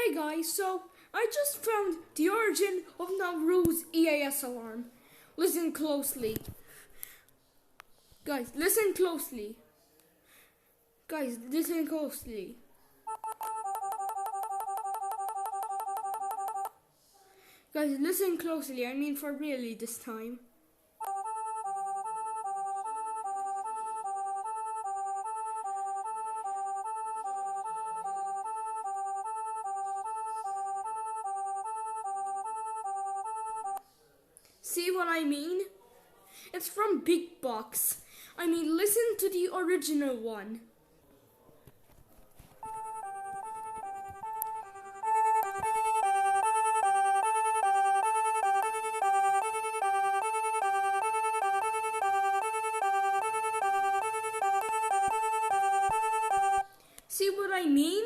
Hey guys, so I just found the origin of Nauru's EAS alarm. Listen closely. Guys, listen closely. Guys, listen closely. Guys, listen closely. I mean for really this time. See what I mean? It's from Big Box. I mean, listen to the original one. See what I mean?